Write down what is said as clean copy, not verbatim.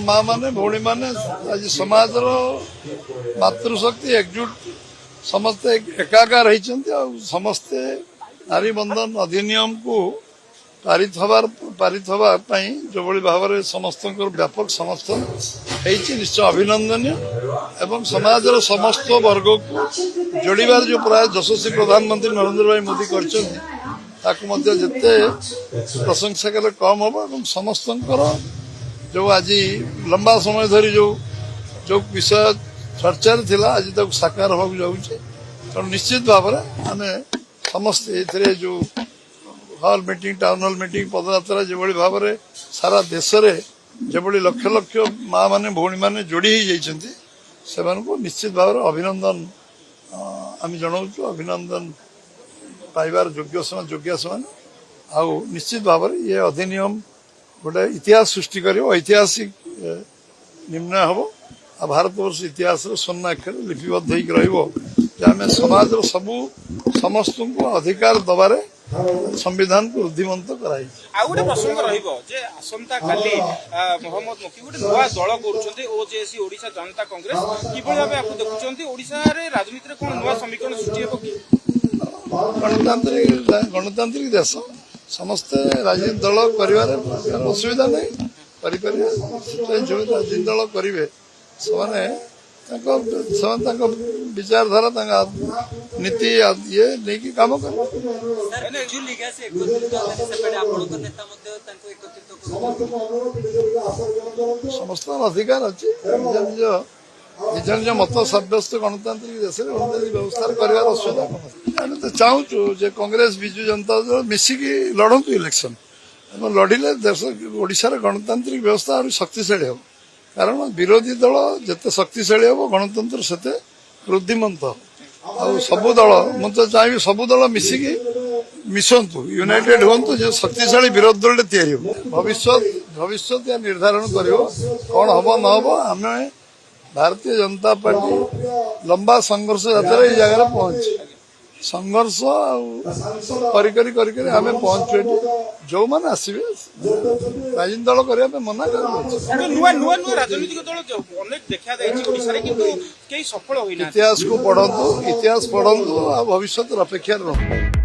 माँ माने भौणी माने आज समाज मातृशक्ति एकजुट समस्ते एकाकार होती समस्ते नारी बंधन अधिनियम को पारित हवा जो बड़ी भाव में समस्त व्यापक समर्थन होती निश्चय अभिनंदनीय एवं समाज समस्त वर्ग को जोड़ार जो प्राय यशस्वी प्रधानमंत्री नरेंद्र भाई मोदी करते प्रशंसा कले कम हम समस्त जो आज लंबा समय धरी जो विषय चर्चा थिला आज तक साकार होगा जाऊे तो निश्चित भाव में आम समस्त ये जो hall meeting town hall meeting padyatra जो भाव में सारा देश में जो लक्ष लक्ष माँ माने भौणी माने जोड़ी हो जाती से निश्चित भाव में अभिनंदन आम जनाऊँ अभिनंदन पाइबार योग्य से निश्चित भाव में ये अधिनियम गोटे इतिहास सृष्टि कर ऐतिहासिक निर्णय हम आ भारत वर्ष इतिहास स्वर्ण अक्षर लिपिबद्ध होमें समाज सबू समस्त को अधिकार दबारे संविधान को रुद्धिमंत कराई गोटे प्रसंग रसंता काली मोहम्मद मुफ्ती गोटे नुआ दल कर ओजेसी ओडिशा जनता कांग्रेस किभली भाव आप देखुं ओडिशा रे राजनीति रे कोन नुआ समीकरण सृष्टि हेबो कि गणतांत्रिक देश समस्ते राजनीति दल कर असुविधा नहीं जो राजनीति दल करेंगे विचारधारा नीति ये नहीं काम कर समस्त अधिकार अच्छी निज निज मत सब्यस्त गणतांत्रिक देश गणतांत्रिक व्यवस्था कर असुविधा कौन तो चाहूँ कांग्रेस विजु जनता दल मिसिकी लड़ू इलेक्शन लड़िले देश ओडिशा गणतांत्रिक व्यवस्था और शक्तिशाली हो कारण विरोधी दल जिते शक्तिशाली हम गणतंत्र सेते वृद्धिमंत सबु दल मुझे चाहिए सबु दल मिसिकी मिशंतु यूनाइटेड हूँ जो शक्तिशाली विरोधी दल तैयारी हो भविष्य या निर्धारण कर कौन हम न हम आम भारतीय जनता पार्टी लंबा संघर्ष यात्रा ये जगह पहुंची संघर्ष आम पहुंचे जो मैंने आसवे राजनीति दल करने मना कर राजनीतिक दल अनेक देखा सफल इतिहास को पढ़ु इतिहास पढ़ु भविष्य अपेक्षा रहूँ।